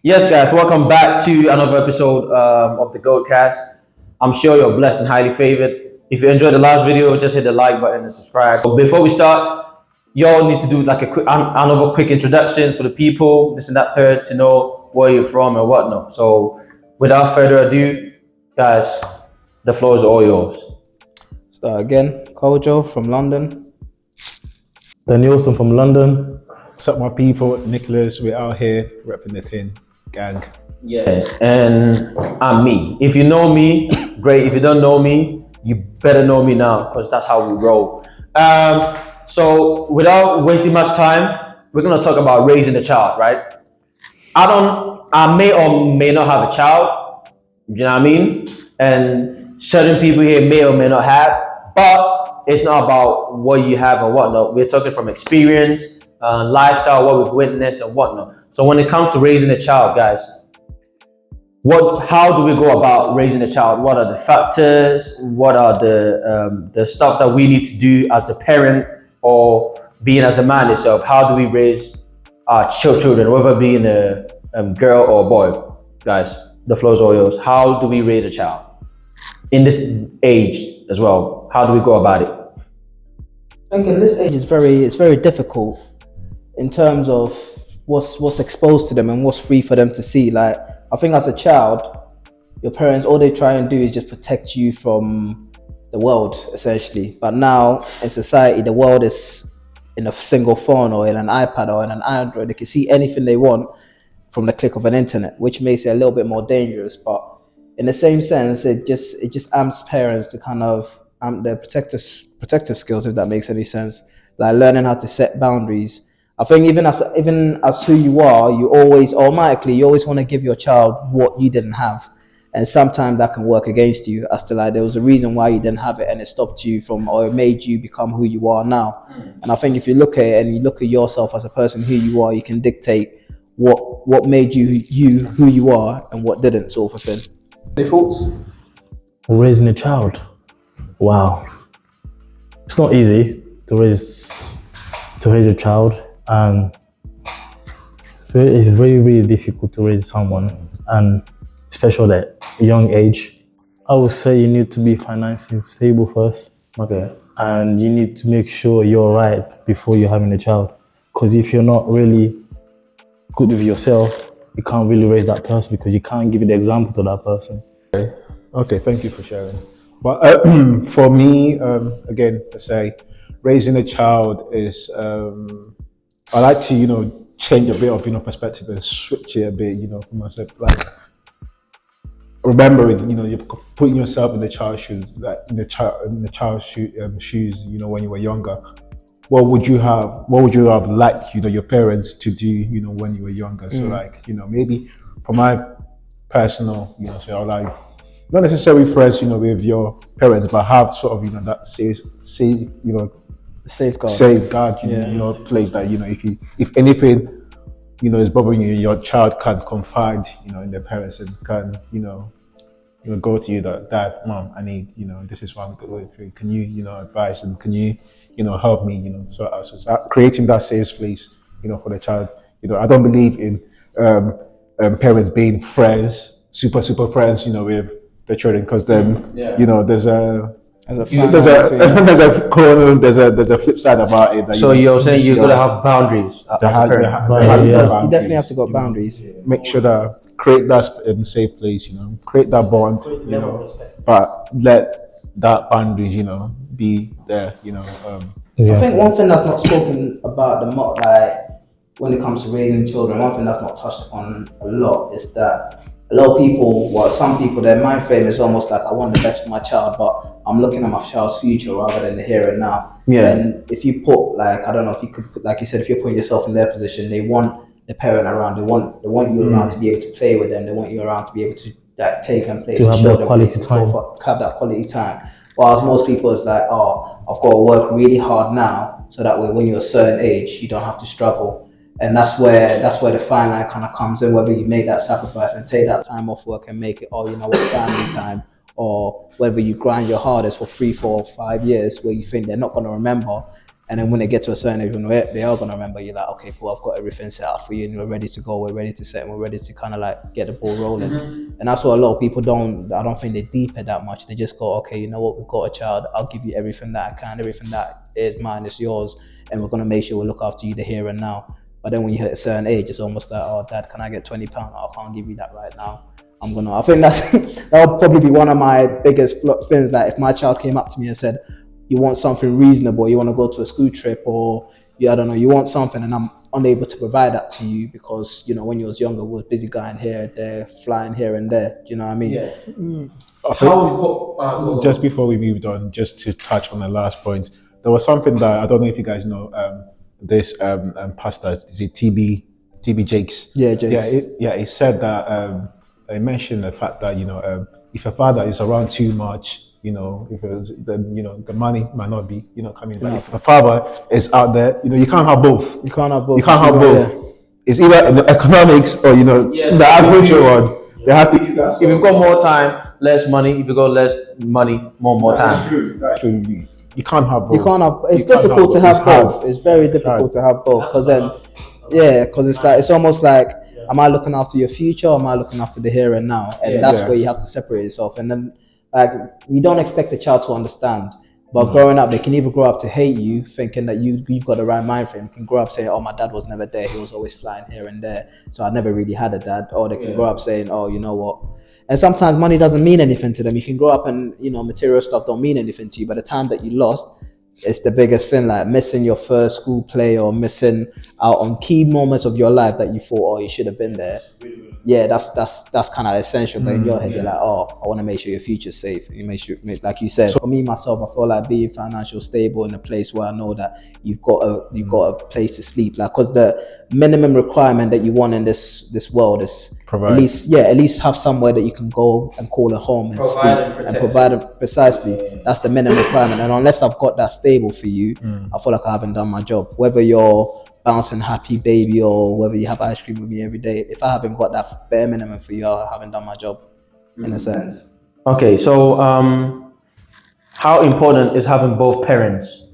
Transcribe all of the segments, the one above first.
Yes, guys, welcome back to another episode of the Goatcast. I'm sure you're blessed and highly favored. If you enjoyed the last video, just hit the like button and subscribe. So before we start, y'all need to do like a quick, another quick introduction for the people, this and that third, to know where you're from and whatnot. So without further ado, guys, the floor is all yours. Start again. KOJO from London. DANILSON from London. What's up, my people? NICOLAS, we're out here representing gang. Yes, and I'm me. If you know me, great. If you don't know me, you better know me now, because that's how we roll. So without wasting much time, we're gonna talk about raising a child, right? I may or may not have a child, you know what I mean? And certain people here may or may not have, but it's not about what you have and whatnot. We're talking from experience, lifestyle, what we've witnessed and whatnot. So when it comes to raising a child, guys, how do we go about raising a child? What are the factors? What are the stuff that we need to do as a parent or being as a man itself? How do we raise our children, whether being a girl or a boy? Guys, the floor is all yours. How do we raise a child in this age as well? How do we go about it? I think in this age it's very difficult in terms of what's exposed to them and what's free for them to see. Like, I think as a child, your parents, all they try and do is just protect you from the world, essentially. But now in society, the world is in a single phone or in an iPad or in an Android. They can see anything they want from the click of an internet, which makes it a little bit more dangerous. But in the same sense, it just amps parents to kind of amp their protective skills, if that makes any sense. Like learning how to set boundaries. I think even as who you are, you always want to give your child what you didn't have, and sometimes that can work against you. As to like there was a reason why you didn't have it, and it stopped you from, or it made you become who you are now. And I think if you look at it and you look at yourself as a person who you are, you can dictate what made you who you are and what didn't, sort of thing. Any thoughts? Raising a child. Wow. It's not easy to raise a child, and it's very, really difficult to raise someone, and especially at a young age. I would say you need to be financially stable first. Okay. And you need to make sure you're right before you're having a child. Because if you're not really good with yourself, you can't really raise that person, because you can't give the example to that person. Okay, thank you for sharing. But for me, again, to say, raising a child is, I like to, change a bit of, perspective and switch it a bit, for myself. Like, remembering, you're putting yourself in the child's shoes, like in the child's shoes, when you were younger. What would you have liked, your parents to do, when you were younger? So like, maybe for my personal, so I like, not necessarily friends, with your parents, but have sort of, that safeguard, place that, if anything, is bothering you, your child can confide, in their parents and can, go to you that, Dad, Mom, I need, this is what I'm going through. Can you, advise, and can you, help me, so creating that safe space, for the child. I don't believe in parents being friends, super friends, with the children, because then, there's a flip side about it. That, So you're saying you're gonna have boundaries. You definitely have to got boundaries. Make sure that create that safe place, create that bond, but let that boundaries, be there, I think one thing that's not spoken about like when it comes to raising children, one thing that's not touched upon a lot is that a lot of people, some people, their mind frame is almost like, I want the best for my child, but I'm looking at my child's future rather than the here and now. Yeah. And if you put, like, I don't know if you could put, like you said, if you're putting yourself in their position, they want the parent around, they want you around to be able to play with them, they want you around to be able to take them places, to have that quality time. Have that quality time. Whereas most people is like, I've got to work really hard now, so that way when you're a certain age, you don't have to struggle. And that's where the fine line kind of comes in, whether you make that sacrifice and take that time off work and make it, family time, or whether you grind your hardest for 3, 4, 5 years where you think they're not going to remember, And then when they get to a certain age, they are gonna remember you. Like, okay, cool, I've got everything set up for you, and we're ready to go. We're ready to set, and we're ready to kind of like get the ball rolling. And that's what a lot of people don't. I don't think they deep it that much. They just go, okay, you know what, we've got a child. I'll give you everything that I can, everything that is mine is yours, and we're gonna make sure we look after you the here and now. But then when you hit a certain age, it's almost like, oh, Dad, can I get £20? I can't give you that right now. I think that would probably be one of my biggest things. That if my child came up to me and said, you want something reasonable, you want to go to a school trip, or I don't know, you want something, and I'm unable to provide that to you because, you know, when you was younger, we was busy going here, there, flying here and there. Do you know what I mean? Yeah. Just before we moved on, just to touch on the last point, there was something that I don't know if you guys know. This pastor, is it TB Jakes? Yeah, Jakes. He said that he mentioned the fact that, you know, if a father is around too much, you know, if it was, then, you know, the money might not be, you know, coming. But if the father is out there, you know, you can't have both. You can't have both. You can't have both. Yeah. It's either in the economics or, you know, the agriculture one. They have to. If you've got more time, less money. If you've got less money, more time. That's true. You can't have both. You can't have. It's difficult to have both. It's very difficult to have both because then, because it's like, it's almost like, am I looking after your future or am I looking after the here and now? And that's where you have to separate yourself. And then, like, you don't expect a child to understand. But growing up, they can either grow up to hate you, thinking that you've got the right mind frame. You can grow up saying, oh, my dad was never there. He was always flying here and there. So I never really had a dad. Or they can grow up saying, oh, you know what? And sometimes money doesn't mean anything to them. You can grow up and, you know, material stuff don't mean anything to you. But the time that you lost, it's the biggest thing, like missing your first school play or missing out on key moments of your life that you thought, oh, you should have been there. Yeah, that's kind of essential. But in your head, you're like, oh, I want to make sure your future's safe. You make sure, like you said, for me myself, I feel like being financially stable in a place where I know that you've got a place to sleep. Like, because the minimum requirement that you want in this world is at least have somewhere that you can go and call a home and sleep and provide it precisely. That's the minimum requirement. And unless I've got that stable for you, I feel like I haven't done my job. Whether you're bouncing happy baby or whether you have ice cream with me every day, if I haven't got that bare minimum for you, I haven't done my job in a sense. Okay, so how important is having both parents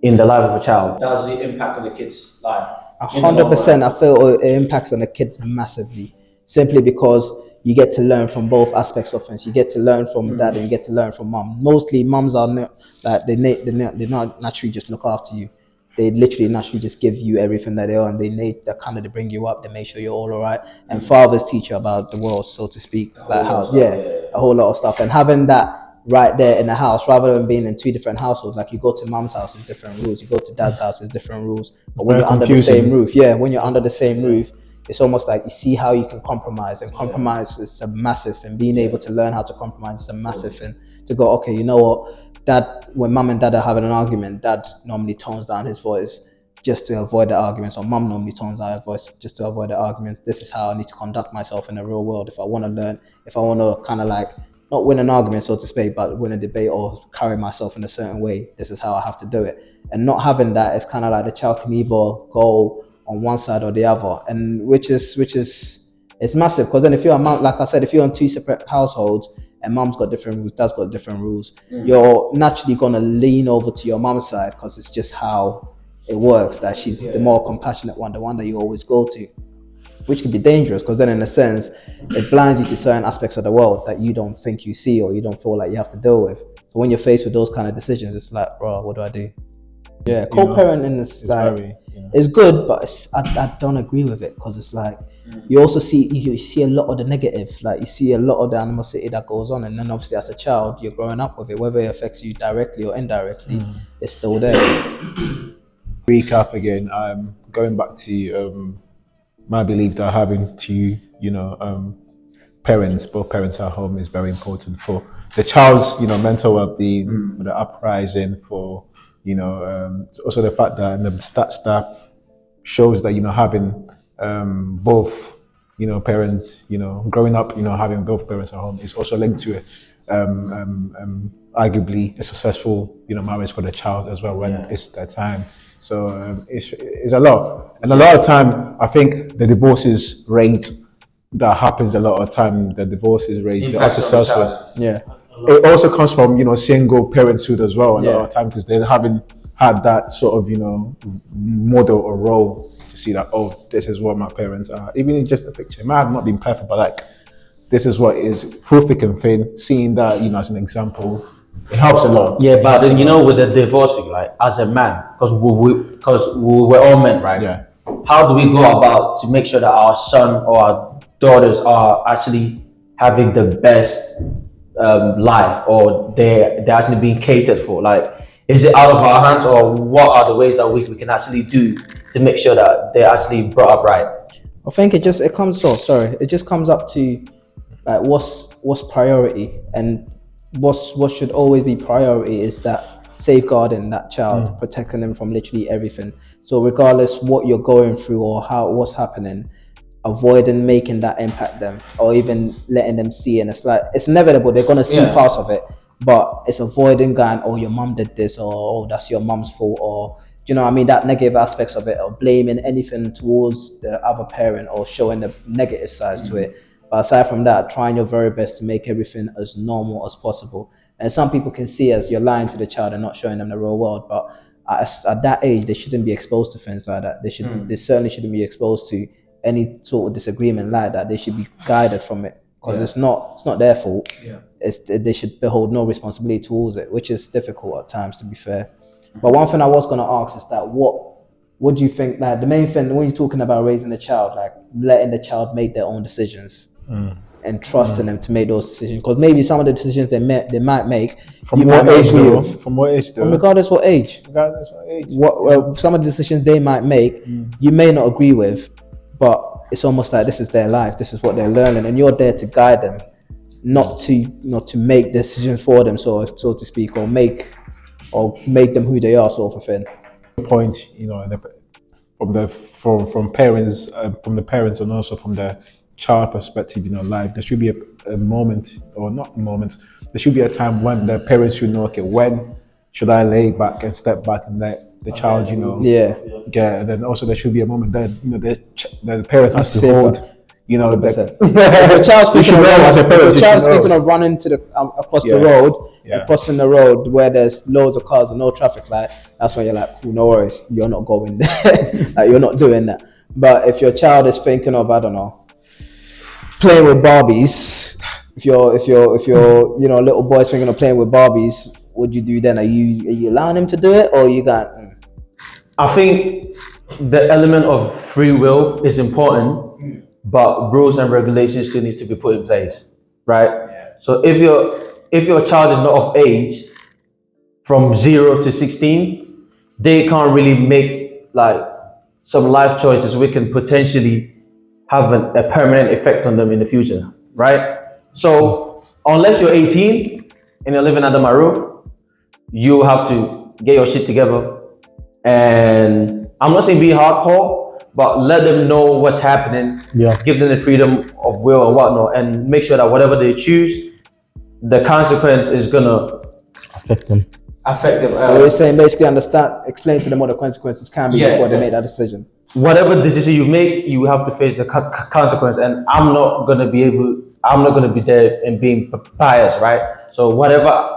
in the life of a child? Does it impact on the kid's life? 100%. I feel it impacts on the kids massively, simply because you get to learn from both aspects of things. You get to learn from dad and you get to learn from mom. Mostly mums are not like they not naturally just look after you. They literally naturally just give you everything that they are, and they kind of bring you up. They make sure you're all right. And fathers teach you about the world, so to speak, like how a whole lot of stuff. And having that right there in the house, rather than being in two different households, like you go to mom's house, it's different rules. You go to dad's house, it's different rules. But when you're under the same roof, when you're under the same roof, it's almost like you see how you can compromise, and compromise is a massive thing. Being able to learn how to compromise is a massive thing. To go, okay, you know what? Dad, when mum and dad are having an argument, dad normally tones down his voice just to avoid the arguments, or mum normally tones down her voice just to avoid the argument. This is how I need to conduct myself in the real world if I want to learn, if I want to kind of like not win an argument, so to speak, but win a debate or carry myself in a certain way. This is how I have to do it. And not having that, it's kind of like the child can either go on one side or the other, and which is it's massive, because then if you're a mom, like I said, if you're in two separate households and mom's got different rules, dad's got different rules, you're naturally gonna lean over to your mom's side because it's just how it works. That she's the more compassionate one, the one that you always go to, which can be dangerous because then in a sense it blinds you to certain aspects of the world that you don't think you see or you don't feel like you have to deal with. So when you're faced with those kind of decisions, it's like, bro, what do I do? Yeah, co-parenting is like it's good, but I don't agree with it because it's like you also see a lot of the negative, like you see a lot of the animosity that goes on, and then obviously as a child you're growing up with it, whether it affects you directly or indirectly, it's still there. Recap again. Going back to my belief that having two, both parents at home is very important for the child's, mental well-being, for the uprising, for also the fact that the stats that shows that having both parents, growing up, having both parents at home is also linked to arguably a successful marriage for the child as well when it's their time. So it's a lot, and a lot of time I think the divorces rate that happens a lot of time, the divorces rate, the unsuccessful, it also comes from single parenthood as well a lot of time, because they're having had that sort of, model or role to see that, oh, this is what my parents are. Even in just the picture, it might have not been perfect, but like, this is what it is through thick and thin. Seeing that, as an example, it helps a lot. Yeah, but then with the divorce thing, like as a man, because we're all men, right? Yeah. How do we go about to make sure that our son or our daughters are actually having the best life, or they're actually being catered for? Like, is it out of our hands, or what are the ways that we can actually do to make sure that they're actually brought up right? I think it just comes up to like what's priority, and what should always be priority is that safeguarding that child, protecting them from literally everything. So regardless what you're going through or what's happening, avoiding making that impact them or even letting them see. And it's like, it's inevitable, they're gonna see parts of it, but it's avoiding going, oh, your mom did this, or oh, that's your mom's fault, or you know what I mean, that negative aspects of it, or blaming anything towards the other parent or showing the negative sides to it. But aside from that, trying your very best to make everything as normal as possible. And some people can see as you're lying to the child and not showing them the real world, but at that age, they shouldn't be exposed to things like that. They certainly shouldn't be exposed to any sort of disagreement like that. They should be guided from it, because it's not their fault. They should hold no responsibility towards it, which is difficult at times, to be fair. But one thing I was going to ask is that what do you think, like the main thing when you're talking about raising a child, like letting the child make their own decisions and trusting them to make those decisions? Because maybe some of the decisions they might make, From what age though? From what age though? Regardless what age. Some of the decisions they might make, you may not agree with, but it's almost like this is their life, this is what they're learning, and you're there to guide them, not to make decisions for them, so to speak, or make them who they are, sort of thing. Point, from parents, from the parents, and also from the child perspective, life, there should be a moment, or not a moment, there should be a time when the parents should know, okay, when should I lay back and step back and let the child, get, and then also there should be a moment that, the parent has to hold, the child's thinking of running across the road, crossing the road where there's loads of cars and no traffic light, that's when you're like, cool, no worries, you're not going there. Like, you're not doing that. But if your child is thinking of, I don't know, playing with Barbies, if your little boy's thinking of playing with Barbies, what do you do then? Are you allowing him to do it, or are you going? I think the element of free will is important, but rules and regulations still needs to be put in place, right? So if your child is not of age, from 0 to 16, they can't really make like some life choices which can potentially have a permanent effect on them in the future, right? So unless you're 18 and you're living under my roof, you have to get your shit together. And I'm not saying be hardcore, but let them know what's happening. Give them the freedom of will and whatnot, and make sure that whatever they choose, the consequence is gonna affect them. You're saying basically explain to them what the consequences can be before they make that decision. Whatever decision you make, you have to face the consequence, and I'm not gonna be there and being biased, right? So whatever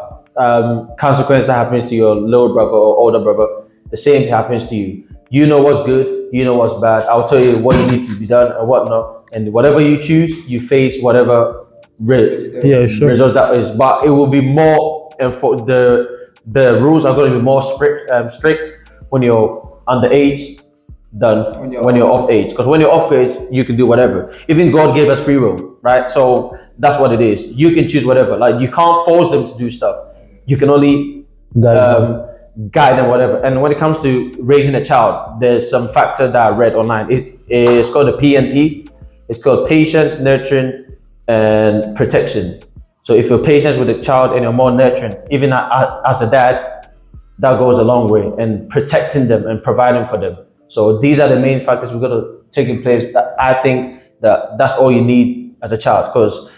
consequence that happens to your little brother or older brother, the same thing happens to you. You know what's good, you know what's bad. I'll tell you what you need to be done and whatnot, and whatever you choose, you face whatever results that is. But it will be more, and for the rules are going to be more strict when you're underage than when you're off age. Because when you're off age, you can do whatever. Even God gave us free will, right? So that's what it is. You can choose whatever. Like, you can't force them to do stuff. You can only guide them, whatever. And when it comes to raising a child, there's some factor that I read online. It's called the PNP. It's called patience, nurturing, and protection. So if you're patient with the child and you're more nurturing, even as a dad, that goes a long way, and protecting them and providing for them. So these are the main factors we've got to take in place. That I think that's all you need as a child, because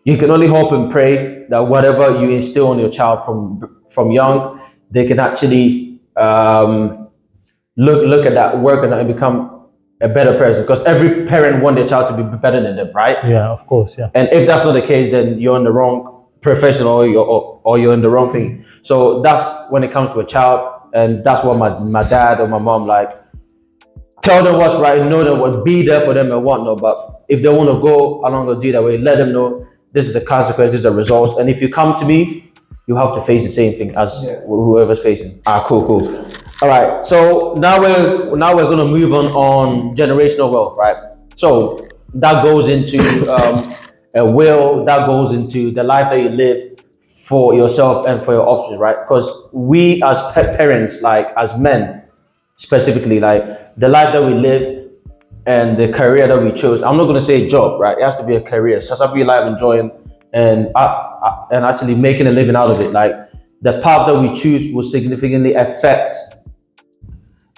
you can only hope and pray that whatever you instill in your child from young, they can actually look at that, work on that, and become a better person. Because every parent wants their child to be better than them, right? Yeah, of course, yeah. And if that's not the case, then you're in the wrong profession, or you're in the wrong thing. So that's when it comes to a child. and that's what my dad or my mom like. Tell them what's right, know them, what be there for them and whatnot. But if they want to go along and do that way, let them know this is the consequence, this is the results. And if you come to me, you have to face the same thing as whoever's facing. Cool. All right. So now we're gonna move on generational wealth, right? So that goes into a will, that goes into the life that you live for yourself and for your offspring, right? Because we as parents, like as men specifically, like the life that we live and the career that we chose, I'm not going to say job, right? It has to be a career. So have your life enjoying and actually making a living out of it. Like the path that we choose will significantly affect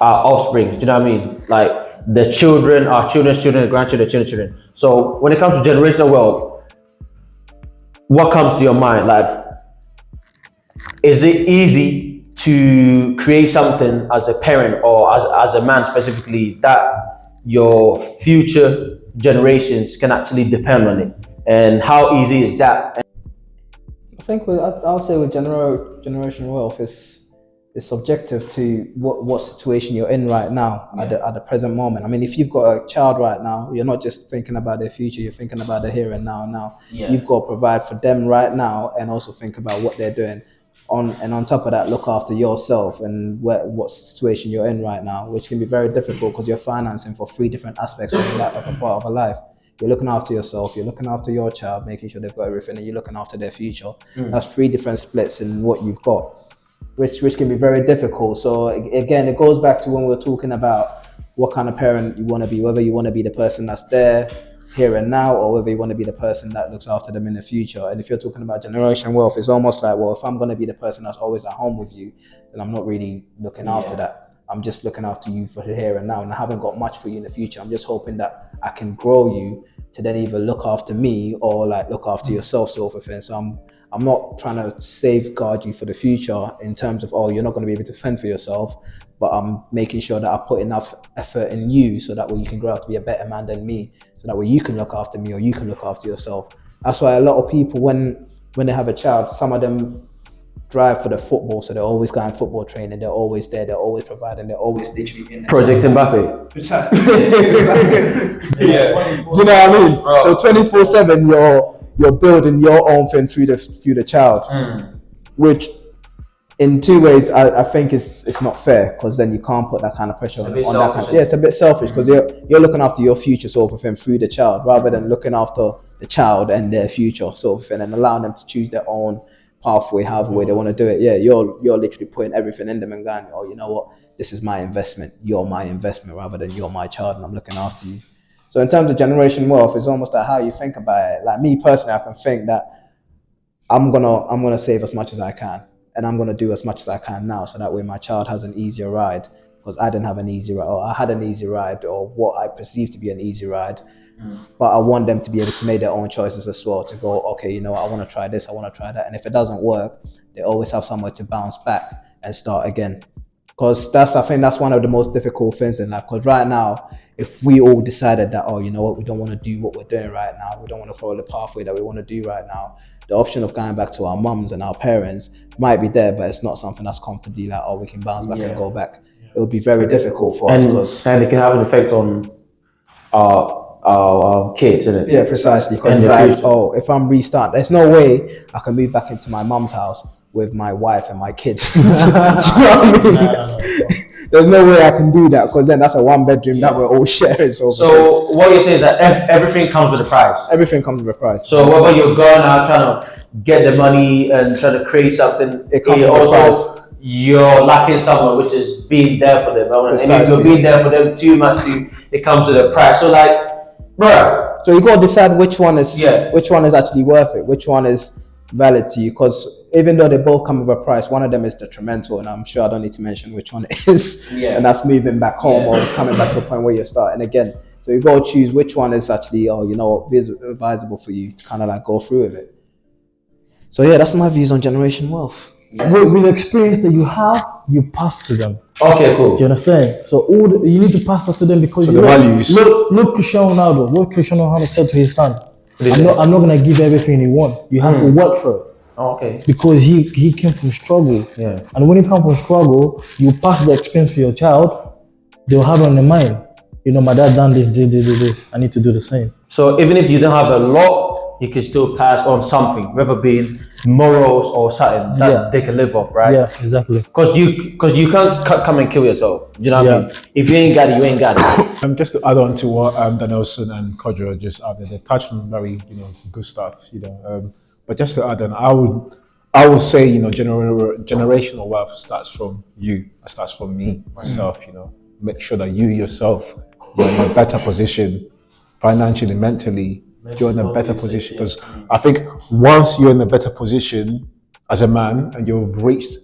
our offspring. Do you know what I mean? Like the children, our children's children, grandchildren, children. So when it comes to generational wealth, what comes to your mind? Like, is it easy to create something as a parent or as a man specifically that your future generations can actually depend on it? And how easy is that? I think I'll say with generational wealth is subjective to what situation you're in right now at the present moment. I mean, if you've got a child right now, you're not just thinking about their future, you're thinking about the here and now. You've got to provide for them right now and also think about what they're doing. On top of that, look after yourself and what situation you're in right now, which can be very difficult because you're financing for 3 different aspects of a part of a life. You're looking after yourself, you're looking after your child, making sure they've got everything, and you're looking after their future. That's 3 different splits in what you've got, which can be very difficult. So again, it goes back to when we were talking about what kind of parent you want to be, whether you want to be the person that's there here and now, or whether you want to be the person that looks after them in the future. And if you're talking about generation wealth, it's almost like, well, if I'm going to be the person that's always at home with you, then I'm not really looking after that. I'm just looking after you for the here and now, and I haven't got much for you in the future. I'm just hoping that I can grow you to then either look after me or like look after yourself, sort of thing. So I'm not trying to safeguard you for the future in terms of, oh, you're not going to be able to fend for yourself, but I'm making sure that I put enough effort in you so that way you can grow up to be a better man than me, so that way you can look after me or you can look after yourself. That's why a lot of people, when they have a child, some of them drive for the football, so they're always going football training, they're always there, they're always providing, they're always literally in there. Project Mbappe. Exactly. You know what I mean? So 24/7 you're building your own thing through the child, which in 2 ways I think it's not fair, because then you can't put that kind of pressure on that kind. Yeah, it's a bit selfish because you're looking after your future sort of thing through the child, rather than looking after the child and their future sort of thing and allowing them to choose their own pathway, however way they want to do it. Yeah, you're literally putting everything in them and going, oh, you know what, this is my investment, you're my investment, rather than you're my child and I'm looking after you. So in terms of generation wealth, it's almost like how you think about it. Like me personally, I can think that I'm gonna save as much as I can, and I'm gonna do as much as I can now, so that way my child has an easier ride, because I didn't have an easy ride, or I had an easy ride, or what I perceive to be an easy ride. But I want them to be able to make their own choices as well, to go, okay, you know what, I want to try this, I want to try that, and if it doesn't work, they always have somewhere to bounce back and start again. Because I think that's one of the most difficult things in life. Because right now, if we all decided that, oh, you know what, we don't want to do what we're doing right now, we don't want to follow the pathway that we want to do right now, the option of going back to our mums and our parents might be there, but it's not something that's comfortably like, oh, we can bounce back and go back. It would be very difficult for us. And it can have an effect on our kids, isn't it? Yeah, precisely. Because like, oh, if I'm restarting, there's no way I can move back into my mum's house with my wife and my kids. Do you know what I mean? No. There's no way I can do that, because then that's a 1-bedroom that we're all sharing. So what you're saying is that everything comes with a price. Everything comes with a price. So whether you're going out trying to get the money and trying to create something, it comes with a price. You're lacking someone, which is being there for them. Precisely. And if you're being there for them too much, it comes with a price. So like, bruh. So you got to decide which one is actually worth it, which one is valid to you, because even though they both come with a price, one of them is detrimental, and I'm sure I don't need to mention which one it is. And that's moving back home or coming back to a point where you're starting again. So you got to choose which one is actually, advisable for you to kind of like go through with it. So yeah, that's my views on generation wealth. With the experience that you have, you pass to them. Okay, cool. Do you understand? So you need to pass that to them, because the values. Look, Cristiano Ronaldo. What Cristiano Ronaldo said to his son: I'm not gonna give everything you want. You have to work for it. Oh, okay. because he came from struggle. Yeah. And when you come from struggle, you pass the experience for your child, they'll have it on their mind. You know, my dad done this. I need to do the same. So even if you don't have a lot, you can still pass on something, whether being morals or something that they can live off, right? Yeah, exactly. Because you can't come and kill yourself. You know what I mean? If you ain't got it, you ain't got it. Just to add on to what DANILSON and KOJO just added, they touched on very good stuff. But just to add on, I would say generational wealth starts from you. It starts from me myself. Make sure that you yourself are in a better position financially, mentally. You're in a better position, because I think once you're in a better position as a man and you've reached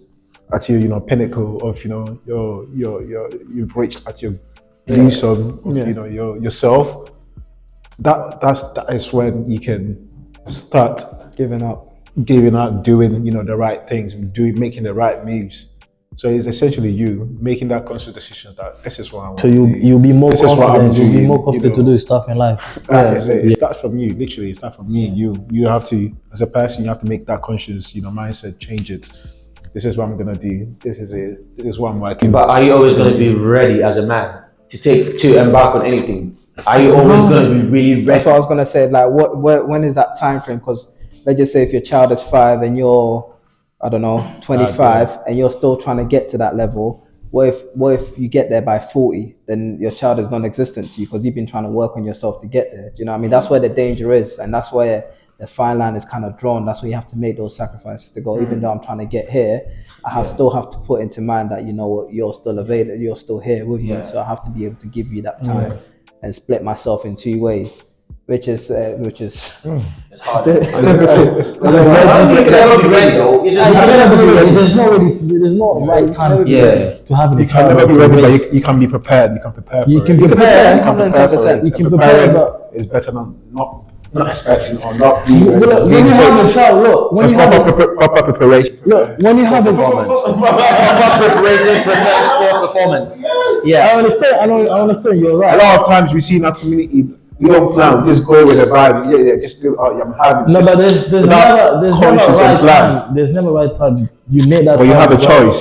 at your pinnacle of you've reached at your use of yourself, that is when you can start Giving up. doing the right things, making the right moves. So it's essentially you making that conscious decision that this is what I want So to do. you'll be more This is what I'm confident. You'll be doing, more confident to do stuff in life. It starts from you. Literally, it starts from me. You have to, as a person, you have to make that conscious mindset, change it. This is what I'm gonna do. This is it. This is what I'm working. But are you always going to be ready as a man to embark on anything? Are you always going to be really ready? That's what I was gonna say. Like, when is that time frame? Because let's just say if your child is 5 and you're, I don't know, 25, and you're still trying to get to that level. What if you get there by 40? Then your child is non-existent to you because you've been trying to work on yourself to get there. Do you know what I mean? That's where the danger is, and that's where the fine line is kind of drawn. That's where you have to make those sacrifices to go. Even though I'm trying to get here, still have to put into mind that you're still available, you're still here with me. So I have to be able to give you that time and split myself in 2 ways. Which is It's hard. You can never be ready though. There's no right time to have a You can child. never be ready, but you can be prepared. You can prepare. For You can it. be prepared. 110%. You can prepare, but It's better than not expecting or not being ready. look, when you have a child, look, when you have proper preparation. look, when you have a Preparation for performance. I understand. You're A right. lot of times we see in our community, we don't plan, we just go with the vibe. Just do. I'm having. No, this. but there's Without never conscious right and plan. time. There's never right time. You make that. But you time, have a right? choice.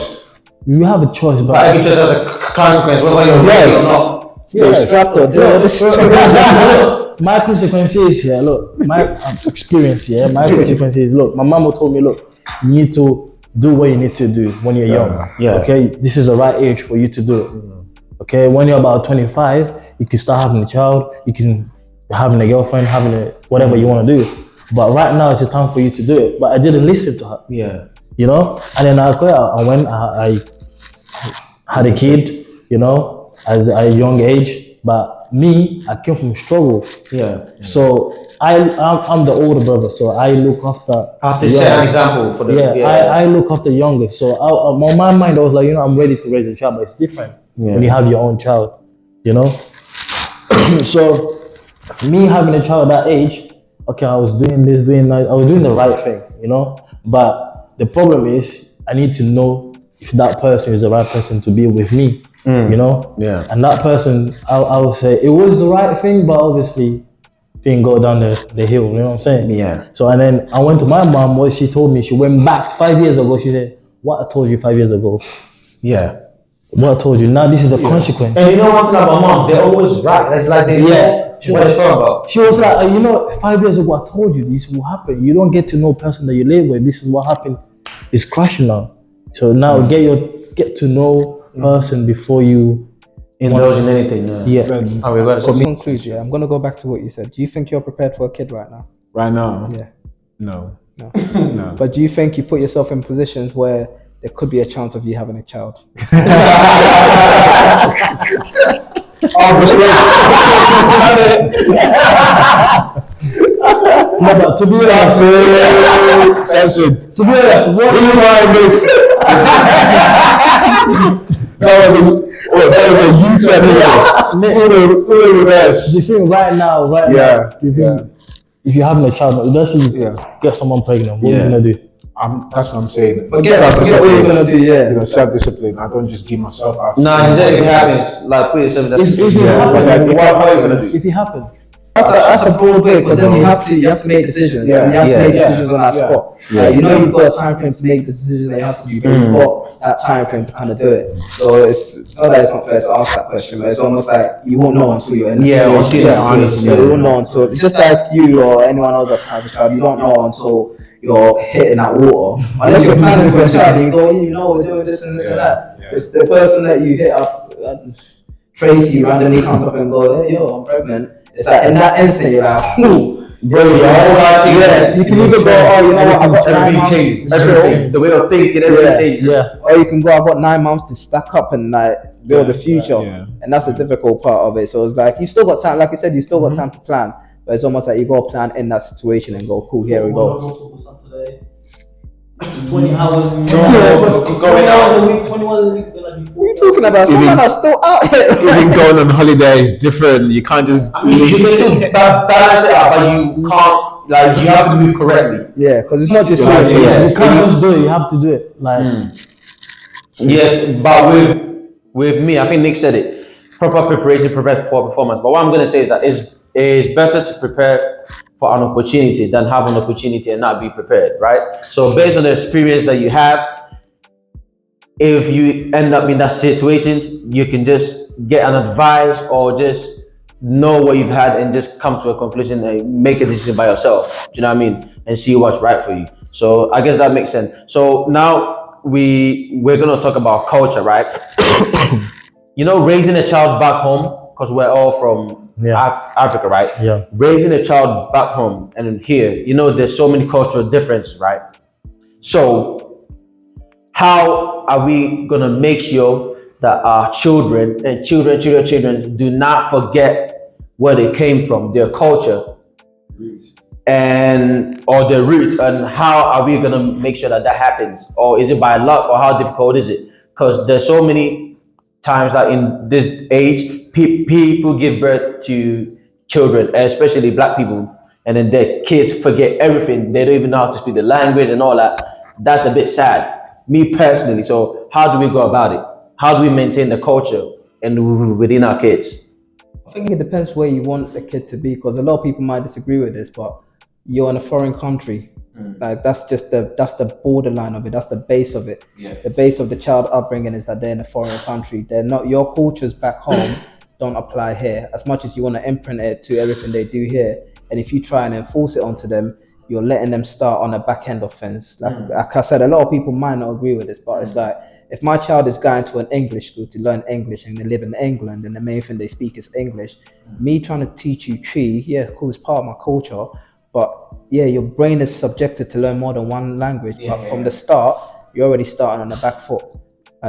You have a choice, But but every choice has a consequence, whether you're ready or not. strapped or look, my consequences here. Look, my experience here. My consequences. Look, my mama told me, look, you need to do what you need to do when you're young. Yeah. Okay, this is the right age for you to do it. Okay, when you're about 25, you can start having a child. You can having a girlfriend, having whatever you want to do. But right now, it's the time for you to do it. But I didn't listen to her. Yeah. And then I went. I had a kid. As a young age. But me, I came from struggle. Yeah. So I'm the older brother, so I look after. Have to set an example for the. I look after younger. So on my mind, I was like, I'm ready to raise a child, but it's different when you have your own child. So me having a child at that age, okay, I was doing this, doing that. I was doing the right thing, But the problem is, I need to know if that person is the right person to be with me. Yeah. And that person, I would say it was the right thing, but obviously didn't go down the hill, you know what I'm saying? Yeah. So, and then I went to my mom, what she told me, she went back 5 years ago, she said, what I told you 5 years ago? Yeah. What I told you, now this is a consequence. And you know one thing about mom, they're always right. That's like they know what it's about. She was like, 5 years ago, I told you this will happen. You don't get to know person that you live with. This is what happened. It's crashing now. So now get to know person before you indulge in anything. To conclude, I'm going to go back to what you said. Do you think you're prepared for a kid right now? Right now? Yeah. No. But do you think you put yourself in positions where there could be a chance of you having a child? No, but to be honest, what do you mind this? That was a huge Do you think right now, do you think if you're having a child, let's say you get someone pregnant, what are you gonna do? That's what I'm saying. Forget what you're gonna do, self-discipline. I don't just give myself out. Nah, he said if it happens, like put yourself in that situation. If it happens, what are you gonna do? If it happens, that's a broad way, because then you have to make decisions. Yeah. And you have to make Yeah. decisions on that spot. You know, you've got a time frame to make decisions that you have to do, but you've got that time frame to kind of do it. So it's not that it's not fair to ask that question, but it's almost like you won't know until you're in the situation. You won't know until, it's just like you or anyone else that's had a child, you don't know until you're hitting that water. Unless you're planning for a child and you go, you know, we're doing this and this and that. It's the person that you hit up, Tracy, randomly comes up and go, hey, yo, I'm pregnant. It's like in that instant, you're like, ooh, Bro, your whole life changed. yeah. You can even go, oh, you know what, I've got 9 Everything months. changed. Everything. The way of thinking, everything changed. Yeah. Or you can go, I've got 9 months to stack up and like build a future. And that's the difficult part of it. So it's like, you still got time, like you said, you still got time to plan. But it's almost like you got to plan in that situation and go, cool, here we go. 20 hours. Going out. a week, 20 hours a week. What are you talking about? Some men are still out here. Even going on holiday is different. You can't just. You can still balance it out, but you can't, like, you have to move correctly. Yeah, because it's not just you. Yeah. You can't just do it. You have to do it. Like, Yeah, but with me, I think Nick said it. Proper preparation prevents poor performance. But what I'm gonna say is that it's better to prepare for an opportunity than have an opportunity and not be prepared, right? So based on the experience that you have, if you end up in that situation, you can just get an advice or just know what you've had and just come to a conclusion and make a decision by yourself. Do you know what I mean? And see what's right for you. So I guess that makes sense. So now we're gonna talk about culture, right? You know, raising a child back home, because we're all from Africa, right? Yeah. Raising a child back home and here, you know, there's so many cultural differences, right? So how are we gonna make sure that our children do not forget where they came from, their culture, and or their roots, and how are we gonna make sure that that happens? Or is it by luck, or how difficult is it? Because there's so many times that in this age, people give birth to children, especially black people, and then their kids forget everything. They don't even know how to speak the language and all that. That's a bit sad, me personally. So how do we go about it? How do we maintain the culture and within our kids? I think it depends where you want the kid to be, because a lot of people might disagree with this, but you're in a foreign country. Like that's the borderline of it. That's the base of it. The base of the child upbringing is that they're in a foreign country. They're not, your cultures back home don't apply here. As much as you want to imprint it to everything they do here, and if you try and enforce it onto them, you're letting them start on a back end offense. Like I said, a lot of people might not agree with this, but it's like, if my child is going to an English school to learn English and they live in England and the main thing they speak is English, me trying to teach you Tree, yeah, cool, it's part of my culture, but yeah, your brain is subjected to learn more than one language. But from the start, you're already starting on the back foot.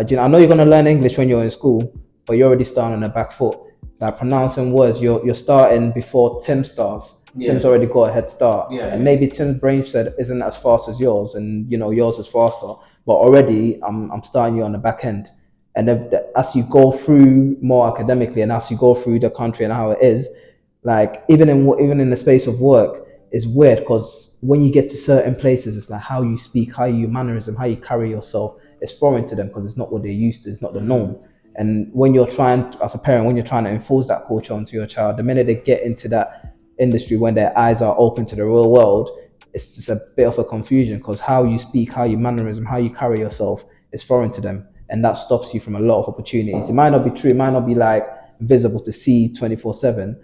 You know, I know you're going to learn English when you're in school, but you're already starting on the back foot. Like pronouncing words, you're starting before Tim starts. Tim's already got a head start. And maybe Tim's brain set isn't as fast as yours, and you know, yours is faster. But already, I'm starting you on the back end. And then as you go through more academically, and as you go through the country and how it is, like even in the space of work, it's weird because when you get to certain places, it's like how you speak, how you mannerism, how you carry yourself is foreign to them because it's not what they're used to, it's not the norm. And when you're trying, as a parent, when you're trying to enforce that culture onto your child, the minute they get into that industry, when their eyes are open to the real world, it's just a bit of a confusion because how you speak, how you mannerism, how you carry yourself is foreign to them. And that stops you from a lot of opportunities. It might not be true, it might not be like visible to see 24/7,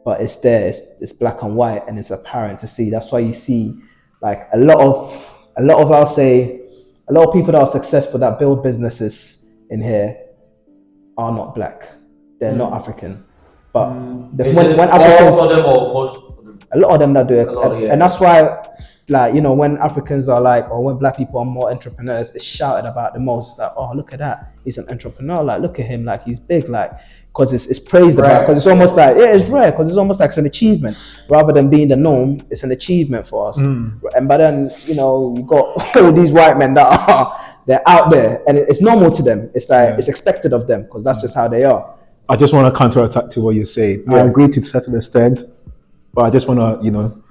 but it's there, it's black and white, and it's apparent to see. That's why you see like a lot of I'll say a lot of people that are successful that build businesses in here are not black. They're not African. But when Africans, all of them or most of them? a lot of them that do it, and that's why, like, you know, when Africans are like, or when black people are more entrepreneurs, it's shouted about the most. Like, oh, look at that, he's an entrepreneur. Like, look at him, like he's big, like, because it's praised about, because it's almost like, yeah, it's rare, because it's almost like it's an achievement rather than being the norm. It's an achievement for us. And but then, you know, you got all these white men that they're out there, and it's normal to them. It's like it's expected of them because that's just how they are. I just want to counterattack to what you're saying. I agree to a certain extent, but I just want to, you know,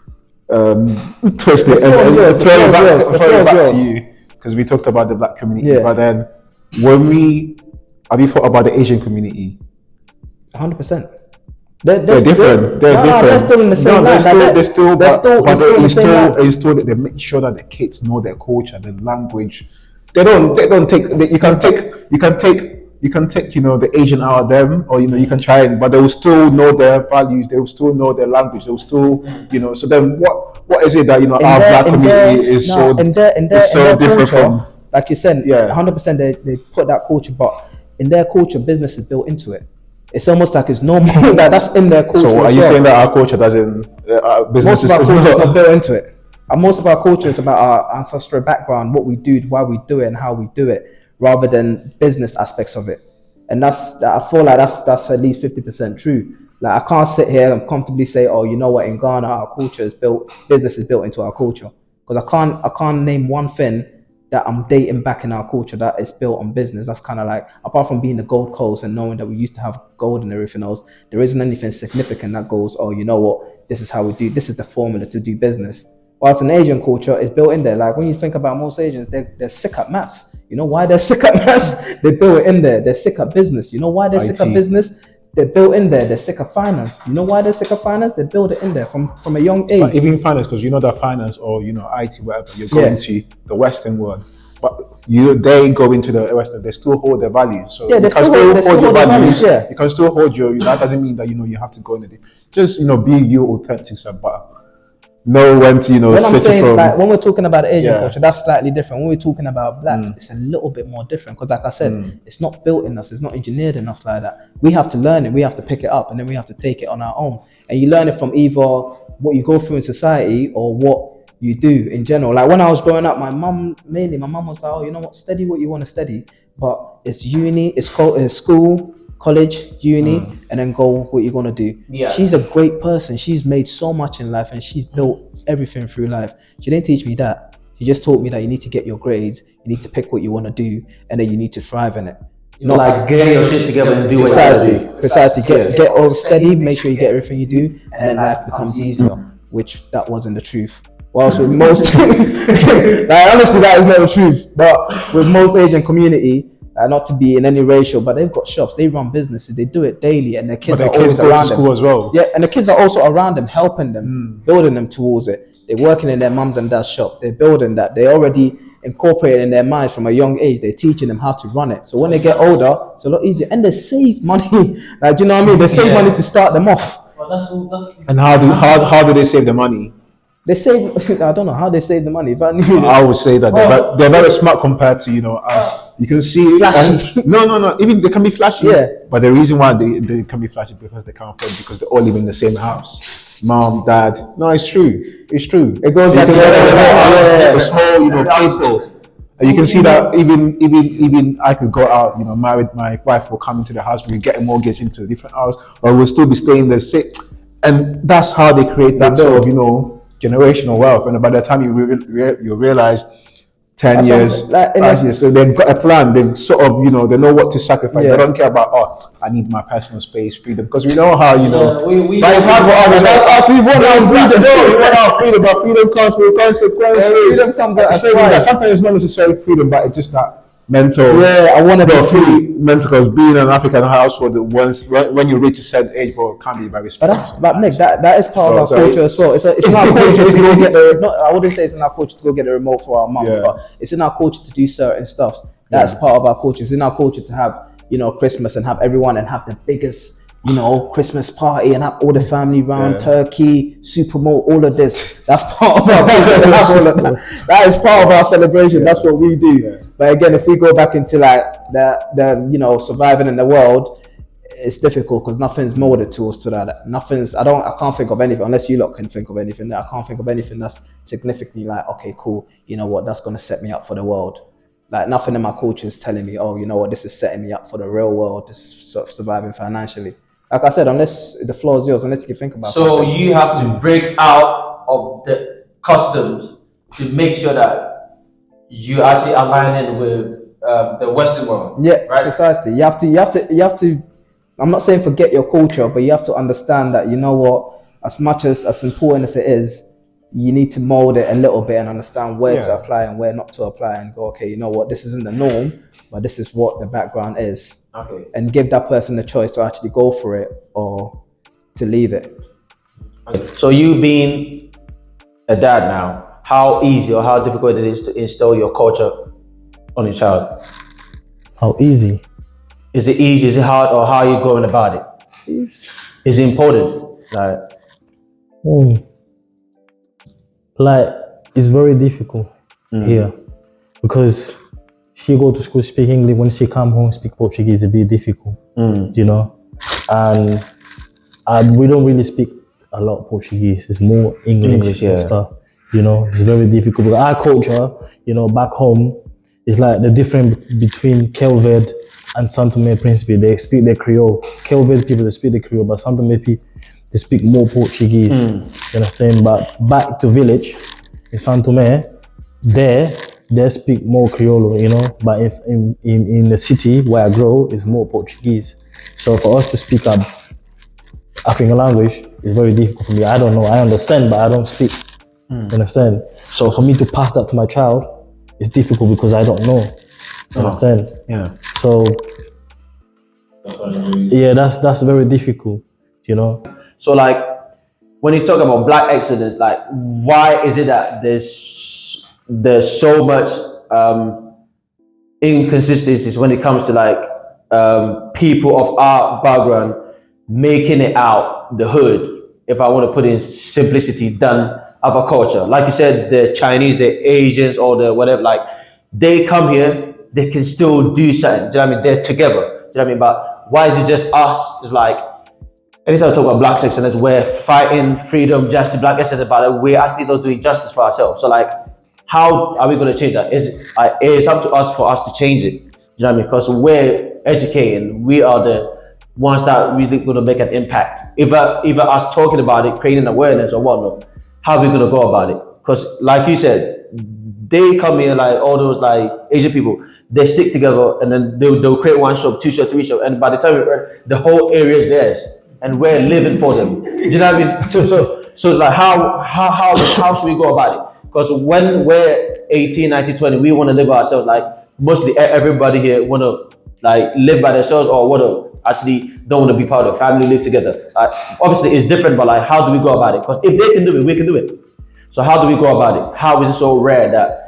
twist it and throw it back to you, because we talked about the black community, but then have you thought about the Asian community? 100%. They're different. They're different. They're still in the same line. They're still in the same line. install it. They make sure that the kids know their culture, their language. They don't take. You can take the Asian out of them, or you can try and, but they will still know their values. They will still know their language. They will still So then what is it that our black community is so different from? Like you said, 100%. They put that culture, but in their culture, business is built into it. It's almost like it's normal. Like that's in their culture. So are you saying that our culture doesn't? Business Most of our culture is not built into it. And most of our culture is about our ancestral background, what we do, why we do it, and how we do it, rather than business aspects of it. And I feel like that's at least 50% true. Like I can't sit here and comfortably say, oh, you know what, in Ghana our culture is built, business is built into our culture. Because I can't name one thing that I'm dating back in our culture that is built on business. That's kind of like, apart from being the Gold Coast and knowing that we used to have gold and everything else, there isn't anything significant that goes, oh, you know what, this is how we do, this is the formula to do business. Whilst an Asian culture is built in there. Like when you think about most Asians, they're sick at maths. You know why they're sick at maths? They built it in there. They're sick at business. You know why they're sick at business? They're built in there. They're sick of finance. You know why they're sick of finance? They build it in there from a young age. But even finance, because that finance or IT, whatever, you're going to the Western world. But they go into the Western, they still hold their values. So they still hold your values. You can still hold that doesn't mean that you have to go in it. Just be you, authentic, but know when to when I'm saying like when we're talking about Asian culture, that's slightly different. When we're talking about blacks, it's a little bit more different because, like I said, it's not built in us, it's not engineered in us like that. We have to learn it, we have to pick it up, and then we have to take it on our own. And you learn it from either what you go through in society or what you do in general. Like when I was growing up, my mum was like, oh, you know what, study what you want to study, but it's uni, it's school, college, uni, and then go what you're gonna do. Yeah. She's a great person. She's made so much in life and she's built everything through life. She didn't teach me that. She just taught me that you need to get your grades, you need to pick what you want to do, and then you need to thrive in it. Not like get your shit together and do it. Precisely. Get all steady, make sure you get everything you do, and then life becomes easier, which that wasn't the truth. Whilst with most, like honestly, that is not the truth. But with most Asian community, not to be in any racial, but they've got shops, they run businesses, they do it daily, and their kids are always around them. School as well. Yeah, and the kids are also around them, helping them, building them towards it. They're working in their mums and dad's shop. They're building that. They already incorporate in their minds from a young age. They're teaching them how to run it. So when they get older, it's a lot easier, and they save money. Like, do you know what I mean? They save money to start them off. Well, and how do they save the money? They save. I don't know how they save the money. If I knew, I would say that they're very smart compared to us. You can see flashy. No. Even they can be flashy. Yeah. But the reason why they can be flashy because they can't afford, because they all live in the same house. Mom, dad. No, it's true. It's true. It goes back to the small, paid for. And you can see that even I could go out, married, my wife will come into the house, we get a mortgage into a different house, or we'll still be staying the same. And that's how they create that sort of, generational wealth. And by the time you realize 10 years, 5 years, so they've got a plan. They've sort of, they know what to sacrifice. They don't care about, I need my personal space, freedom. Because we know how, but it's hard for others. That's us. We want our freedom. We want our freedom, but freedom comes with consequences. Freedom comes at a price. Sometimes it's not necessarily freedom, but it's just that mental. Yeah, I want to be free. Mental, because being in an African household, when you reach a certain age, bro, it can't be very stressful. But Nick, that is part of our culture as well. It's in our culture to go get the. I wouldn't say it's in our culture to go get the remote for our mums, but it's in our culture to do certain stuff. That's part of our culture. It's in our culture to have, Christmas and have everyone and have the biggest, Christmas party and have all the family round, turkey, super bowl, all of this. That's part of our culture. That is part of our celebration. That's what we do. Yeah. But again, if we go back into like the surviving in the world, it's difficult because nothing's molded to us to that. I can't think of anything, unless you lot can think of anything. I can't think of anything that's significantly like, okay, cool, you know what, that's going to set me up for the world. Like nothing in my culture is telling me, oh, you know what, this is setting me up for the real world, this is sort of surviving financially. Like I said, unless the floor is yours, unless you can think about so something. You have to break out of the customs to make sure that you actually aligning with the Western world. Yeah, right? Precisely. You have to. I'm not saying forget your culture, but you have to understand that, you know what, as much as important as it is, you need to mold it a little bit and understand where to apply and where not to apply, and go, okay, you know what, this isn't the norm, but this is what the background is. Okay. And give that person the choice to actually go for it or to leave it. So you being a dad now, how easy or how difficult it is to instill your culture on your child? How easy? Is it easy? Is it hard? Or how are you going about it? Is it important? Like, it's very difficult here because she go to school speak English. When she come home speak Portuguese, it's a bit difficult, you know. And we don't really speak a lot of Portuguese. It's more English and stuff. You know, it's very difficult. But our culture, you know, back home, it's like the difference between Kelved and Santo Tomé and Principe. They speak their Creole. Kelved people, they speak the Creole, but Santo Tomé people, they speak more Portuguese. You understand? But back to village in Santo Tomé, they speak more Creole, you know. But it's in the city where I grow, it's more Portuguese. So for us to speak up African language is very difficult for me. I don't know. I understand, but I don't speak. You understand? So for me to pass that to my child, it's difficult because I don't know. You understand? Yeah. So yeah, that's very difficult, you know. So like, when you talk about Black excellence, like, why is it that there's so much inconsistencies when it comes to like people of our background making it out the hood, if I want to put in simplicity, than other culture? Like you said, the Chinese, the Asians, or the whatever, like, they come here, they can still do something. Do you know what I mean? They're together. Do you know what I mean? But why is it just us? It's like, anytime I talk about Black excellence, we're fighting freedom, justice, Black excellence, about it. We're actually not doing justice for ourselves. So like, how are we going to change that? It's up to us, for us to change it. Do you know what I mean? Because we're educating, we are the ones that really going to make an impact. Either us talking about it, creating awareness or whatnot, how are we going to go about it? Because like you said, they come here, like all those like Asian people, they stick together and then they'll create one shop, two shop, three shop, and by the time the whole area is theirs, and we're living for them. Do you know what I mean? So like, how should we go about it? Because when we're 18, 19, 20, we want to live ourselves. Like, mostly everybody here want to like live by themselves, or want to actually don't want to be part of family, live together. Obviously it's different, but like, how do we go about it? Because if they can do it, we can do it. So how do we go about it? How is it so rare that?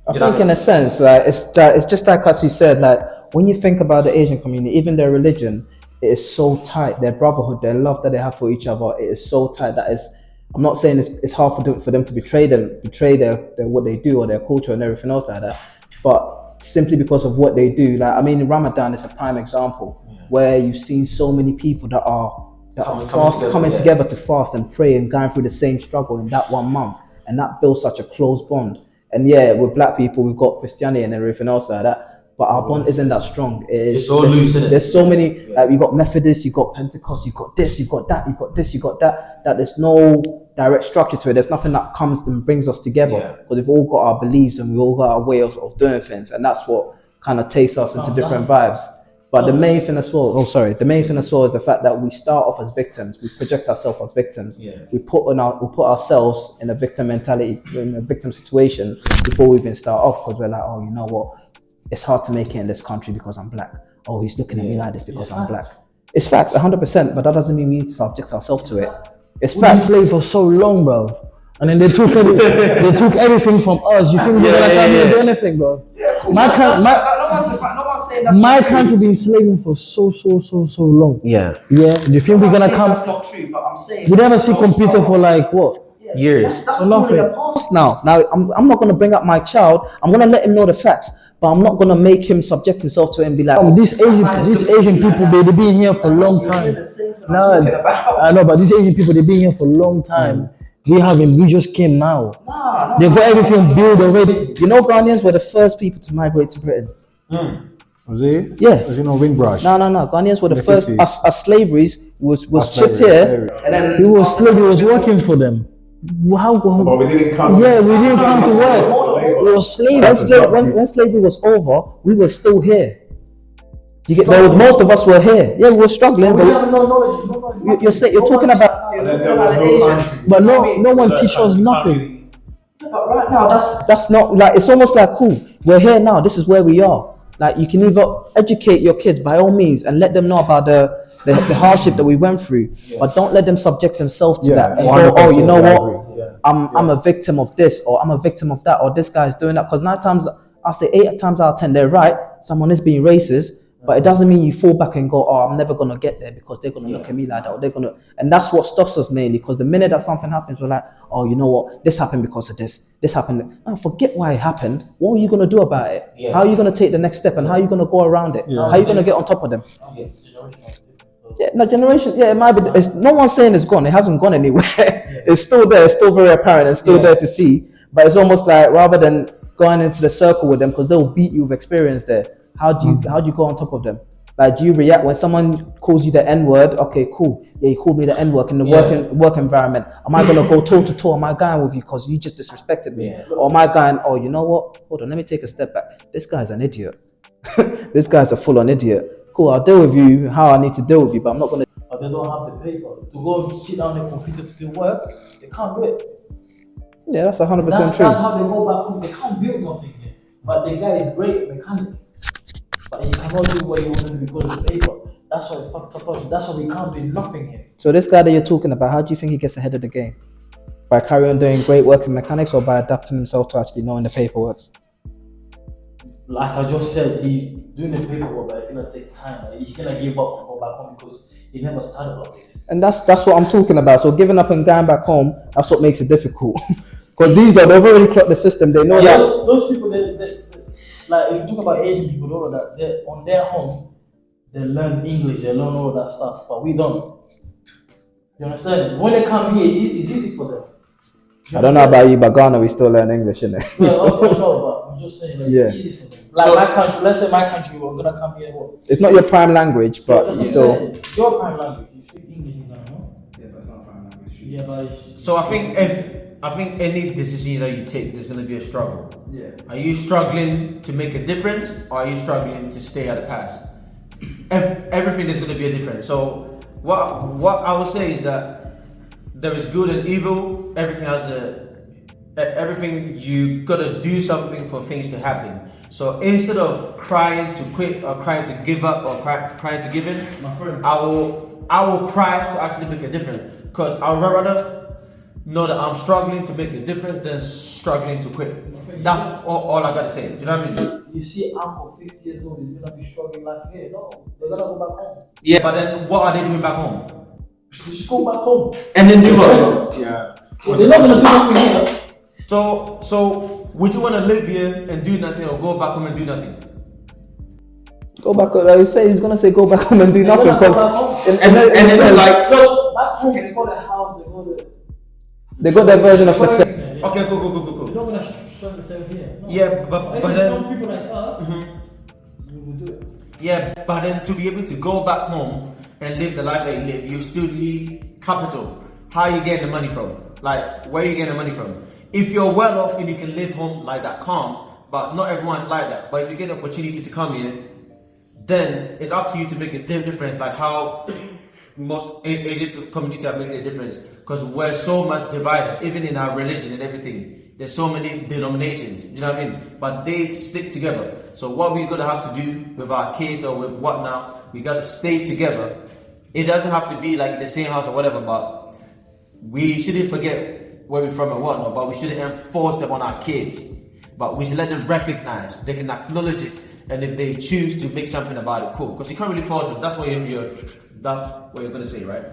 I think in a sense, like, it's just like as you said, like, when you think about the Asian community, even their religion, it is so tight. Their brotherhood, their love that they have for each other, it is so tight that I'm not saying it's hard for them to betray their what they do or their culture and everything else like that, but simply because of what they do. Like, I mean, Ramadan is a prime example where you've seen so many people that are coming together to fast and pray and going through the same struggle in that 1 month, and that builds such a close bond. And yeah, with Black people, we've got Christianity and everything else like that, but our bond isn't that strong. It's so loose, isn't it? There's so many, like, you got Methodists, you got Pentecost, you got this, you got that, you got this, you got that there's no direct structure to it. There's nothing that comes and brings us together, because we've all got our beliefs and we all got our way of doing things, and that's what kind of takes us into different vibes. But the main thing as well, is the fact that we start off as victims. We project ourselves as victims. We put ourselves in a victim mentality, in a victim situation before we even start off, because we're like, oh, you know what? It's hard to make it in this country because I'm Black. Oh, he's looking at me like this because I'm Black. It's fact, 100%, but that doesn't mean we need to subject ourselves to it. It's fact. We've been slaves for so long, bro. And then they took everything from us. You think we're gonna come here and do anything, bro? My country been slaving for so long. Yeah. Do you think we're gonna come? That's not true, but I'm saying We never see computer for like what? Years. that's nothing. Now I'm not gonna bring up my child. I'm gonna let him know the facts, but I'm not gonna make him subject himself to it and be like, These Asian people, they've been here for a long time. No, I know, but these Asian people, they've been here for a long time. We just came now. They got everything built already. You know, Ghanaians were the first people to migrate to Britain. Was it? Yeah. Was it no Windrush? No. Ghanaians were the first. 50s. As slaveries was shipped here, and then He was slave. He was working for them. How? But we didn't come. Yeah, we didn't come to work. We were slaves. when slavery was over, we were still here. You get most of us were here. Yeah, we were struggling. We have no knowledge. You're talking about. But no one teach us nothing. But right now, That's not like, it's almost like, cool, we're here now. This is where we are. Like, you can either educate your kids by all means and let them know about the the hardship that we went through. But don't let them subject themselves to that and go, 100%, oh, you know I what? agree. Yeah. I'm a victim of this, or I'm a victim of that, or this guy's doing that. Because 9 times, I'll say 8 times out of 10, they're right. Someone is being racist, but it doesn't mean you fall back and go, oh, I'm never gonna get there because they're gonna look at me like that, or they're gonna. And that's what stops us mainly. Because the minute that something happens, we're like, oh, you know what? This happened because of this. This happened. No, forget why it happened. What are you gonna do about it? How are you gonna take the next step, and how are you gonna go around it? How are you gonna get on top of them? Yeah, no generation. Yeah, it might be. No one's saying it's gone. It hasn't gone anywhere. It's still there. It's still very apparent. It's still there to see. But it's almost like rather than going into the circle with them, because they'll beat you with experience there. How do you go on top of them? Like, do you react when someone calls you the N word? Okay, cool. Yeah, you called me the N word in the work environment. Am I gonna go toe to toe? Am I going with you because you just disrespected me? Or am I going? Oh, you know what? Hold on. Let me take a step back. This guy's an idiot. This guy's a full-on idiot. Cool, I'll deal with you how I need to deal with you, but I'm not gonna. But they don't have the paper to go and sit down on the computer to do work. They can't do it. Yeah, that's 100% That's true. how they go back home. They can't build nothing here. But the guy is great mechanic. But he cannot do what he wants to do because of the paper. That's why he fucked up us. That's why we can't do nothing here. So this guy that you're talking about, how do you think he gets ahead of the game? By carrying on doing great work in mechanics, or by adapting himself to actually knowing the paperwork? Like I just said, he doing the paperwork, but it's gonna take time. Like, he's gonna give up and go back home because he never started like this. And that's what I'm talking about. So giving up and going back home, that's what makes it difficult. Because these guys, they've already clocked the system. They know that. Those people, like if you talk about Asian people, all of that, they on their home, they learn English, they learn all that stuff, but we don't. You understand? When they come here, it's easy for them. I don't know about you, but Ghana, we still learn English, innit? Yeah, but I'm just saying, like, it's easy for them. Like my country, let's say my country, we're gonna come here. What? It's not your prime language, but That's you what still. I'm saying. It's your prime language. You speak English in Ghana, no? Yeah, but it's not prime language. Yeah, but it's, So I think any decision that you take, there's going to be a struggle. yeah. Are you struggling to make a difference, or are you struggling to stay at the past? Everything is going to be a difference. So what I would say is that there is good and evil. Everything you gotta do something for things to happen. So instead of crying to quit or crying to give up or crying to give in, My friend. I will cry to actually make a difference. Because I would rather know that I'm struggling to make a difference than struggling to quit. That's all I gotta say. Do you know what I mean? You see, uncle 50 years old is gonna be struggling life here. No, they're gonna go back home. Yeah, but then what are they doing back home? Just go back home. And then do what? Yeah. They're not gonna do nothing here. So would you want to live here and do nothing, or go back home and do nothing? Go back. Like you say, he's gonna say go back home and do nothing They're gonna because. go back home. And then like, No, back home they got a house, they got a. They got their version of success. Yeah. okay, cool. You're not gonna struggle themselves here. No. Yeah, but If then some people like us, we will do it. yeah, but then to be able to go back home and live the life that you live, you still need capital. How are you getting the money from? Like, where are you getting the money from? If you're well off and you can live home like that, calm, but not everyone's like that. But if you get the opportunity to come here, then it's up to you to make a difference, like how most Asian community are making a difference. Because we're so much divided, even in our religion and everything. There's so many denominations, you know what I mean? But they stick together. So what we're gonna have to do with our kids or with what now, we gotta stay together. It doesn't have to be like in the same house or whatever, but we shouldn't forget where we're from and whatnot, but we shouldn't enforce them on our kids. But we should let them recognize, they can acknowledge it, and if they choose to make something about it, cool. Because you can't really force them. That's what that's what you're gonna say, right?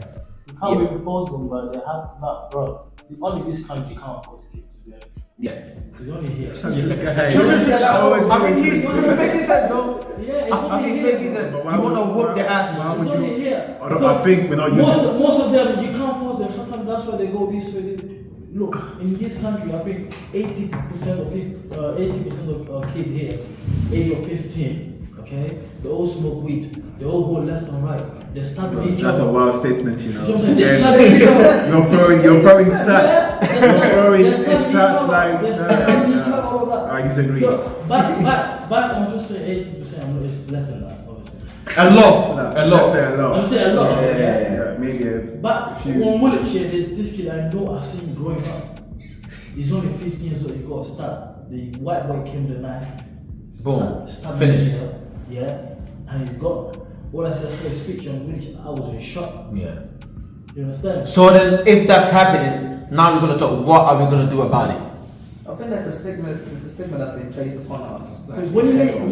You can't really force them, but they have that, bro. Only this country can't force kids to be honest. Yeah. It's only here. I mean, he's making sense though. Yeah, it's I mean, he's making sense. But why You would- wanna whoop their why asses. would It's only you- here. I don't- I think we're not using- Most of them, you can't force them. Sometimes that's why they go this way. Look, in this country, I think 80% of kids here, age of 15, okay, they all smoke weed. They all go left and right. They start with each That's a other. wild statement, you know. You know what I'm saying? They Yeah. start with each other. You're throwing stats. You're throwing They start with each stats other. like. They start with each other, all that. I disagree. Look, but I'm just saying 80%. I'm not, it's less than that, obviously. A lot. Let's say a lot. I'm saying a lot. Yeah, maybe a But few. on Woolwich here, there's this kid I know I seen growing up. He's only 15 years old, he got a start. The white boy came with a knife. Boom. Stabbed Finished. him, yeah. And he got all I said was speech on which I was in shock. Yeah. You understand? So then, if that's happening, now we're gonna talk. What are we gonna do about it? I think that's a stigma. It's a stigma that's been placed upon us. Because when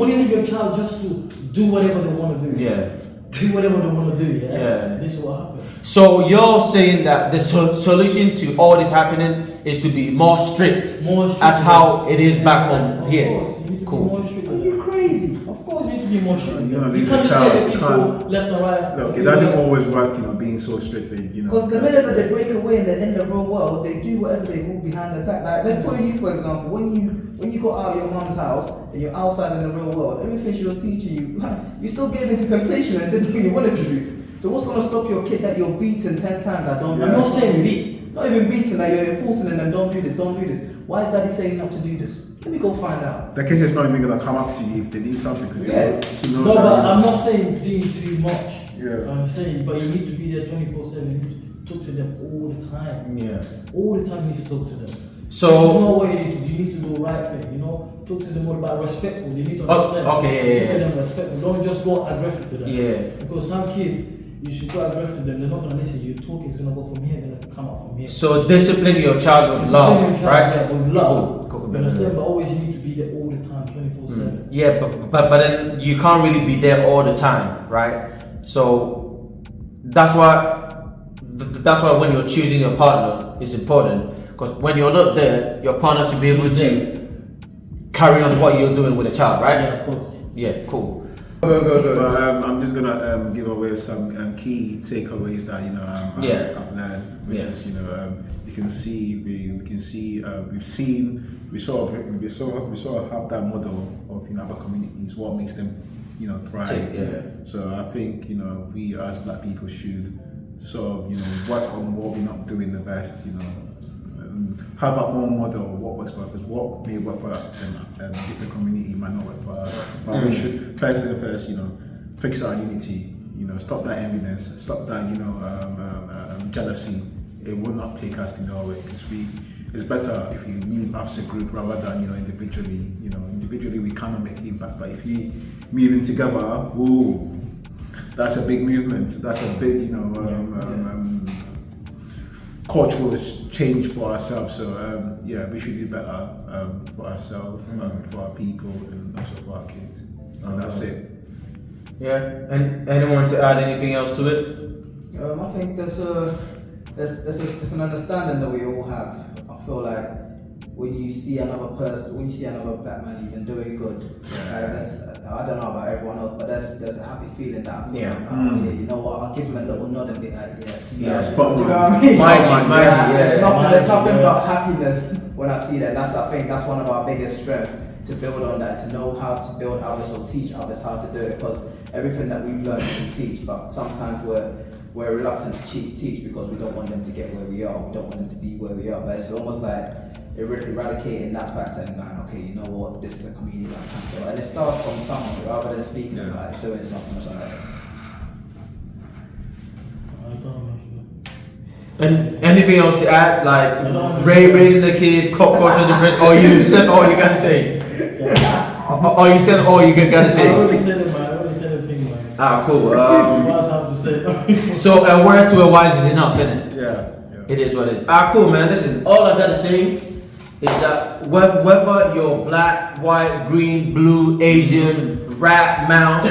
you leave your child just to do whatever they want to do, Yeah. do whatever they want to do, Yeah. this is what happens. So you're saying that the solution to all this happening is to be more strict, More strict as than how that. it is back Of home here. course, you need to Cool. be more strict. Are you crazy? Of course, you need to be more strict. You're gonna You lose can't your just child. say You people can't. left and right. Look, it doesn't always work, being so strict with, Because the minute that they break away in the real world, they do whatever they will behind their back. Like, let's put you, for example, when you got out of your mom's house and you're outside in the real world, everything she was teaching you, you still gave into temptation and did what you wanted to do. So what's going to stop your kid that you're beaten 10 times that don't? I'm not saying beat. Not even beaten, that you're enforcing in them, don't do this, don't do this. Why is daddy saying not to do this? Let me go find out. The kids is not even gonna come up to you if they need something. Cause Yeah. she knows No, that, but I'm not saying doing too much. Yeah. I'm saying, but you need to be there 24/7. You need to talk to them all the time. Yeah. All the time you need to talk to them. So- this is not what you need to do. You need to do the right thing. Talk to them all about respectful. You need to understand. okay, yeah, Talk to yeah. them respectful. Don't just go aggressive to them. Yeah. Because some kid, you should go aggressive to them. They're not gonna listen. You talk, it's gonna go from here. They're gonna come out from here. So discipline your child with Discipline love, your child, right? Yeah, with love. Cool. You understand? But always you need to be there all the time, 24/7. Yeah, but then you can't really be there all the time, right? So that's why when you're choosing your partner, it's important, because when you're not there, your partner should be able to carry on what you're doing with the child, right? Yeah, of course. Yeah, cool. But I'm just gonna give away some key takeaways that Yeah. I've learned, which Yeah. is you can see we sort of have that model of other communities, what makes them thrive. Yeah. So I think we as Black people should sort of work on what we're not doing the best. Have our own model of what works for us, because what may work for a different community might not work for us. But we should first fix our unity. Stop that enviness, stop that jealousy. It will not take us to nowhere, because it's better if we move as a group rather than individually. Individually we cannot make impact, but if we moving together, whoa, that's a big movement. That's a big cultural change for ourselves. So we should do better for ourselves, for our people, and also for our kids. And that's it. Yeah. And anyone to add anything else to it? I think there's an understanding that we all have. I feel like when you see another black man even doing good, I don't know about everyone else, but there's a happy feeling that I feel. Yeah. You know what? I'll give him a little nod and be like, yes. Yeah, spot You know on. what I mean? My There's nothing but happiness when I see that. I think that's one of our biggest strengths, to build on that, to know how to build others or teach others how to do it. Because everything that we've learned we teach, but sometimes we're reluctant to teach because we don't want them to get where we are. We don't want them to be where we are. But it's almost like eradicating that factor and going, okay, you know what, this is a community that can build. And it starts from someone rather than speaking, like doing something like that. I don't know. And anything else to add? Like raising the kid, coaching the friends, or you said all you gotta say? Or you said all you gotta I say? already said it, man. I already said everything, man. Ah, cool. What else I have to say? So a word to a wise is enough, isn't it? Yeah. It is what it is. Ah, cool, man. Listen, all I gotta say is that whether you're black, white, green, blue, Asian, rat, mouse,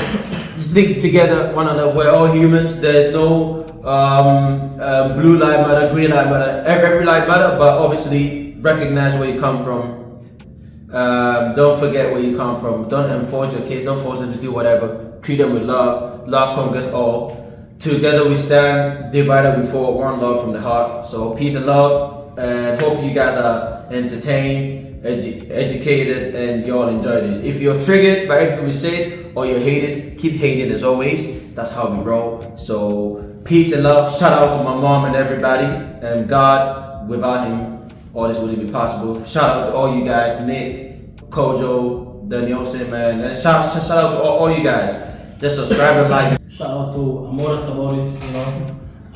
stick together one another. We're all humans. There's no blue lives matter, green lives matter. Every life matter, but obviously recognize where you come from. Don't forget where you come from. Don't enforce your kids. Don't force them to do whatever. Treat them with love. Love conquers all. Together we stand, divided we fall, one love from the heart. So peace and love, and hope you guys are entertained, educated, and you all enjoy this. If you're triggered by everything we say, or you're hated, keep hating as always. That's how we roll. So peace and love. Shout out to my mom and everybody, and God. Without him, all this wouldn't be possible. Shout out to all you guys, Nick, KOJO, DANILSON, man, and shout out to all you guys. Just subscribe and like. Shout out to Amoras about it,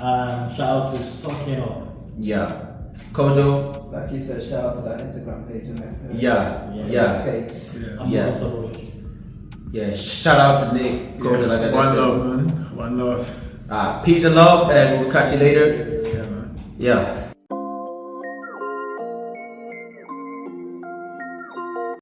and shout out to Soaking Up. Yeah. KOJO. Like you said, shout out to that Instagram page, isn't it? Yeah. Yeah. Yeah. Skates. Amoras about it. Yeah, shout out to Nick, KOJO, like I just One said. love, man. One love. Peace and love, and we'll catch you later. Yeah, man. Yeah.